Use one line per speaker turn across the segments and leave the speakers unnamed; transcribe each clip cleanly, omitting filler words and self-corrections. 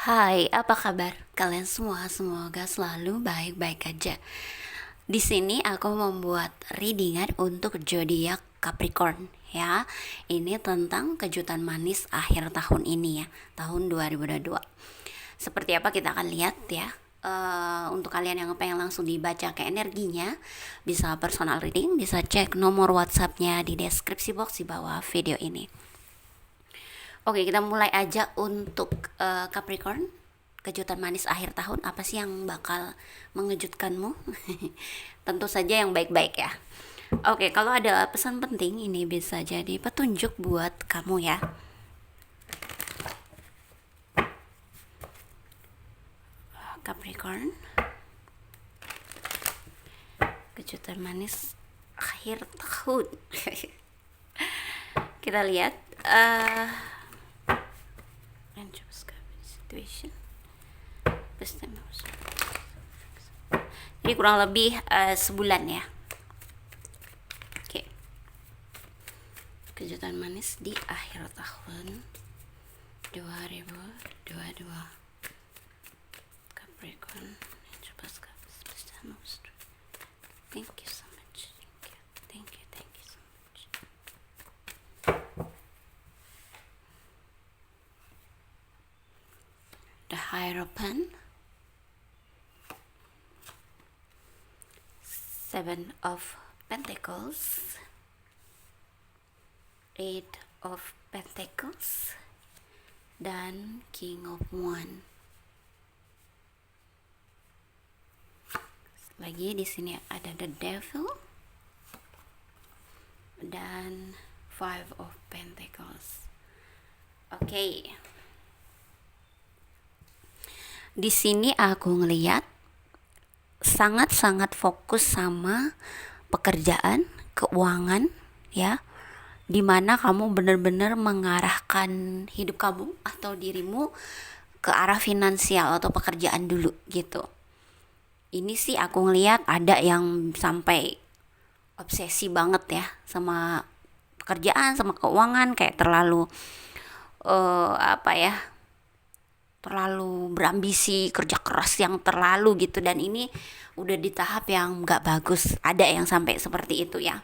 Hai, apa kabar kalian semua? Semoga selalu baik-baik aja. Di sini aku membuat readingan untuk zodiak Capricorn ya. Ini tentang kejutan manis akhir tahun ini ya, tahun 2022. Seperti apa kita akan lihat ya. Untuk kalian yang pengen langsung dibaca ke energinya, bisa personal reading, bisa cek nomor WhatsAppnya di deskripsi box di bawah video ini. Oke, kita mulai aja untuk Capricorn. Kejutan manis akhir tahun apa sih yang bakal mengejutkanmu? Tentu saja yang baik-baik ya. Oke, kalau ada pesan penting ini bisa jadi petunjuk buat kamu ya. Capricorn, kejutan manis akhir tahun. Kita lihat situation. Jadi kurang lebih sebulan ya. Oke. Kejutan manis di akhir tahun 2022. Capricorn. Thank you so much. Thank you so much. The Hierophant. Seven of Pentacles, Eight of Pentacles, dan King of Wands. Lagi di sini ada the Devil dan Five of Pentacles. Oke. Di sini aku ngeliat sangat-sangat fokus sama pekerjaan, keuangan ya. Dimana kamu benar-benar mengarahkan hidup kamu atau dirimu ke arah finansial atau pekerjaan dulu gitu. Ini sih aku ngeliat ada yang sampai obsesi banget ya sama pekerjaan, sama keuangan, kayak terlalu terlalu berambisi, kerja keras yang terlalu gitu. Dan ini udah di tahap yang gak bagus. Ada yang sampai seperti itu ya.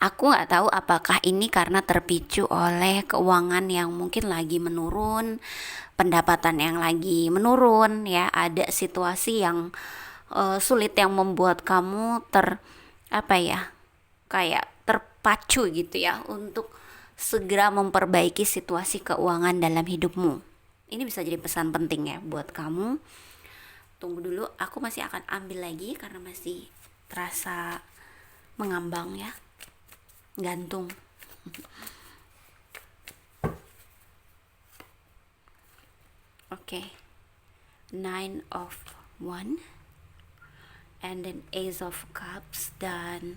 Aku gak tahu apakah ini karena terpicu oleh keuangan yang mungkin lagi menurun, pendapatan yang lagi menurun ya. Ada situasi yang sulit yang membuat kamu kayak terpacu gitu ya untuk segera memperbaiki situasi keuangan dalam hidupmu. Ini bisa jadi pesan penting ya buat kamu. Tunggu dulu, aku masih akan ambil lagi karena masih terasa mengambang ya, gantung. Oke. Nine of Wands, and then Ace of Cups dan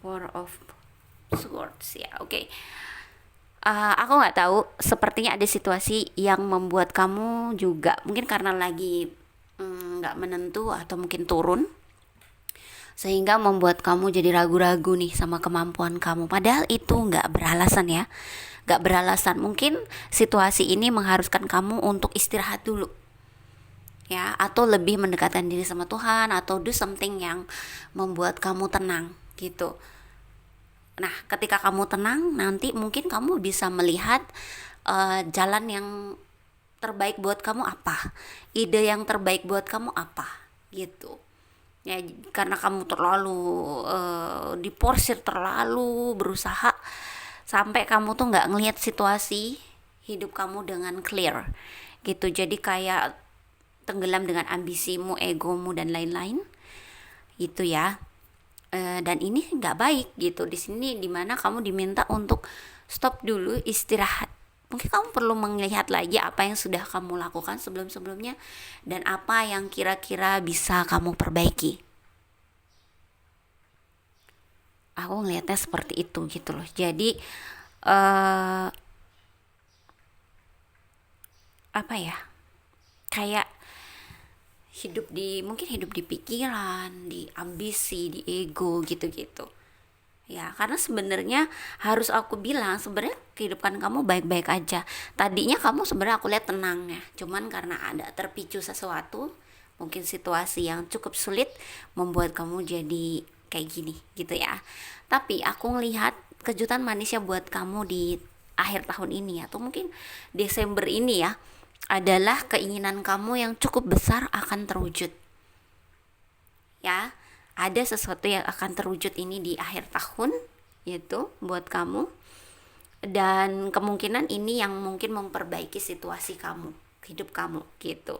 Four of Swords ya. Oke. Aku nggak tahu, sepertinya ada situasi yang membuat kamu juga mungkin karena lagi nggak menentu atau mungkin turun, sehingga membuat kamu jadi ragu-ragu nih sama kemampuan kamu. Padahal itu nggak beralasan ya, nggak beralasan. Mungkin situasi ini mengharuskan kamu untuk istirahat dulu ya, atau lebih mendekatkan diri sama Tuhan, atau do something yang membuat kamu tenang gitu. Nah, ketika kamu tenang, nanti mungkin kamu bisa melihat jalan yang terbaik buat kamu apa, ide yang terbaik buat kamu apa, gitu. Ya, karena kamu terlalu diporsir, terlalu berusaha, sampai kamu tuh nggak ngelihat situasi hidup kamu dengan clear, gitu. Jadi kayak tenggelam dengan ambisimu, egomu dan lain-lain, gitu ya. Dan ini nggak baik gitu. Di sini dimana kamu diminta untuk stop dulu, istirahat. Mungkin kamu perlu melihat lagi apa yang sudah kamu lakukan sebelum-sebelumnya dan apa yang kira-kira bisa kamu perbaiki. Aku ngelihatnya seperti itu gitu loh. Jadi kayak mungkin hidup di pikiran, di ambisi, di ego gitu-gitu. Ya, karena sebenarnya harus aku bilang sebenarnya kehidupan kamu baik-baik aja. Tadinya kamu sebenarnya aku lihat tenang ya, cuman karena ada terpicu sesuatu, mungkin situasi yang cukup sulit membuat kamu jadi kayak gini gitu ya. Tapi aku ngelihat kejutan manisnya buat kamu di akhir tahun ini atau mungkin Desember ini ya, adalah keinginan kamu yang cukup besar akan terwujud. Ya, ada sesuatu yang akan terwujud ini di akhir tahun itu buat kamu, dan kemungkinan ini yang mungkin memperbaiki situasi kamu, hidup kamu gitu.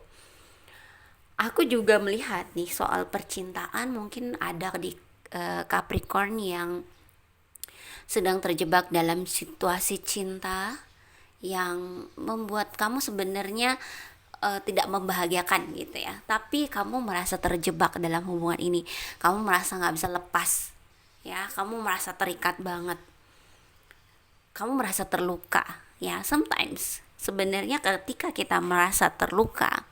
Aku juga melihat nih soal percintaan, mungkin ada di Capricorn yang sedang terjebak dalam situasi cinta yang membuat kamu sebenarnya tidak membahagiakan gitu ya, tapi kamu merasa terjebak dalam hubungan ini, kamu merasa nggak bisa lepas ya, kamu merasa terikat banget, kamu merasa terluka ya. Sometimes sebenarnya ketika kita merasa terluka,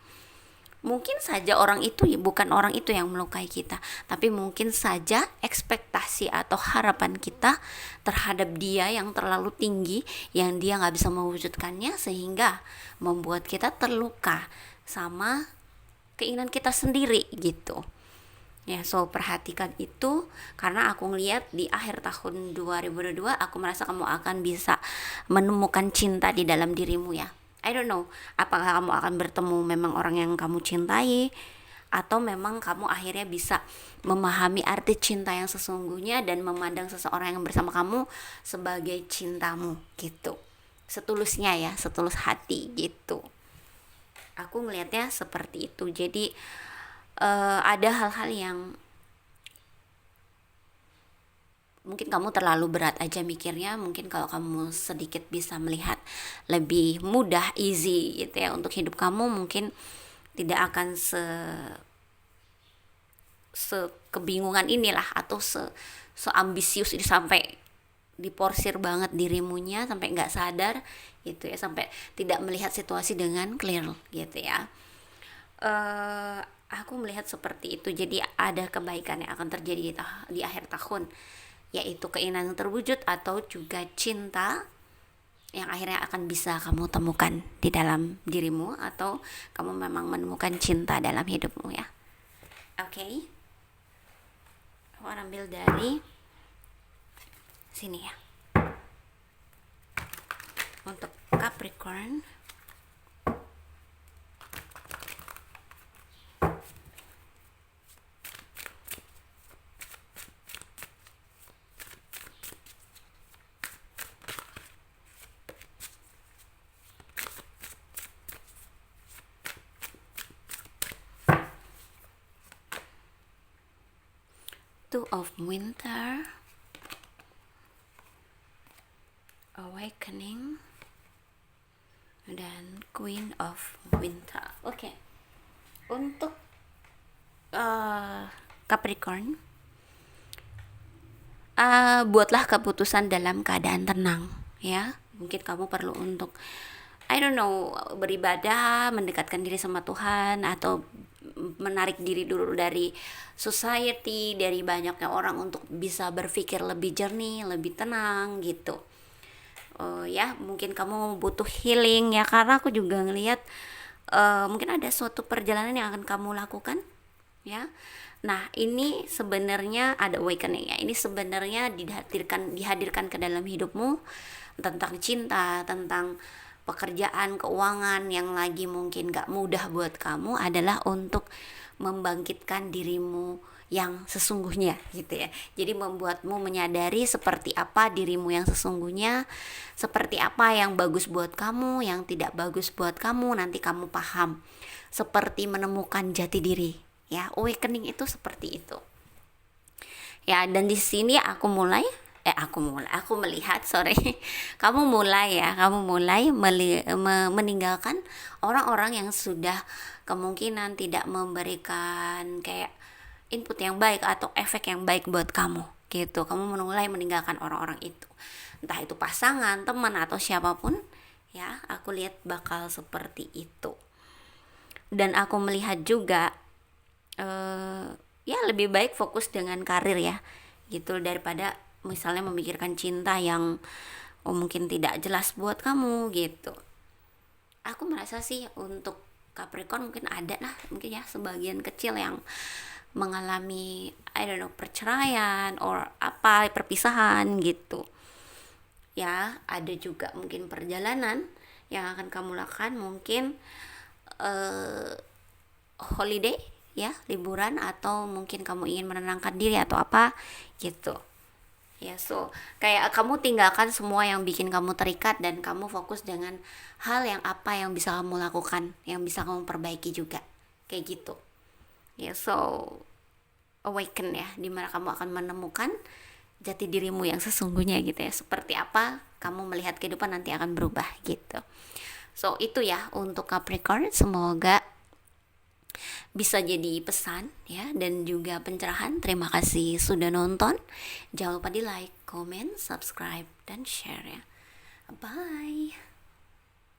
mungkin saja orang itu bukan orang itu yang melukai kita, tapi mungkin saja ekspektasi atau harapan kita terhadap dia yang terlalu tinggi, yang dia nggak bisa mewujudkannya, sehingga membuat kita terluka sama keinginan kita sendiri gitu ya. So perhatikan itu, karena aku ngeliat di akhir tahun 2022 aku merasa kamu akan bisa menemukan cinta di dalam dirimu ya. I don't know, apakah kamu akan bertemu memang orang yang kamu cintai, atau memang kamu akhirnya bisa memahami arti cinta yang sesungguhnya dan memandang seseorang yang bersama kamu sebagai cintamu gitu. Setulusnya ya, setulus hati gitu. Aku ngelihatnya seperti itu. Jadi ada hal-hal yang mungkin kamu terlalu berat aja mikirnya. Mungkin kalau kamu sedikit bisa melihat lebih mudah, easy gitu ya untuk hidup kamu, mungkin tidak akan sekebingungan inilah, atau seambisius itu sampai diporsir banget dirimunya sampai nggak sadar gitu ya, sampai tidak melihat situasi dengan clear gitu ya. Aku melihat seperti itu. Jadi ada kebaikan yang akan terjadi di akhir tahun, yaitu keinginan terwujud atau juga cinta yang akhirnya akan bisa kamu temukan di dalam dirimu, atau kamu memang menemukan cinta dalam hidupmu ya. Oke. Aku ambil dari sini ya. Untuk Capricorn, Two of Winter, Awakening, dan Queen of Winter. Oke. Untuk Capricorn, buatlah keputusan dalam keadaan tenang ya. Mungkin kamu perlu untuk I don't know, beribadah, mendekatkan diri sama Tuhan, atau menarik diri dulu dari society, dari banyaknya orang, untuk bisa berpikir lebih jernih, lebih tenang gitu. Ya mungkin kamu butuh healing ya, karena aku juga ngelihat mungkin ada suatu perjalanan yang akan kamu lakukan ya. Nah ini sebenarnya ada awakening ya, ini sebenarnya dihadirkan ke dalam hidupmu tentang cinta, tentang pekerjaan, keuangan yang lagi mungkin gak mudah buat kamu, adalah untuk membangkitkan dirimu yang sesungguhnya gitu ya. Jadi membuatmu menyadari seperti apa dirimu yang sesungguhnya, seperti apa yang bagus buat kamu, yang tidak bagus buat kamu, nanti kamu paham. Seperti menemukan jati diri ya. Awakening itu seperti itu ya. Dan di sini aku melihat kamu mulai meninggalkan orang-orang yang sudah kemungkinan tidak memberikan kayak input yang baik atau efek yang baik buat kamu gitu. Kamu mulai meninggalkan orang-orang itu, entah itu pasangan, teman, atau siapapun ya. Aku lihat bakal seperti itu. Dan aku melihat juga ya lebih baik fokus dengan karir ya gitu, daripada misalnya memikirkan cinta yang mungkin tidak jelas buat kamu gitu. Aku merasa sih untuk Capricorn mungkin ada lah, mungkin ya sebagian kecil yang mengalami I don't know perceraian or apa perpisahan gitu ya. Ada juga mungkin perjalanan yang akan kamu lakukan, mungkin holiday ya, liburan, atau mungkin kamu ingin menenangkan diri atau apa gitu ya. So kayak kamu tinggalkan semua yang bikin kamu terikat dan kamu fokus dengan hal yang apa yang bisa kamu lakukan, yang bisa kamu perbaiki juga, kayak gitu ya. So awaken ya, dimana kamu akan menemukan jati dirimu yang sesungguhnya gitu ya. Seperti apa kamu melihat kehidupan nanti akan berubah gitu. So itu ya untuk Capricorn, semoga bisa jadi pesan ya dan juga pencerahan. Terima kasih sudah nonton. Jangan lupa di like, comment, subscribe, dan share ya. Bye.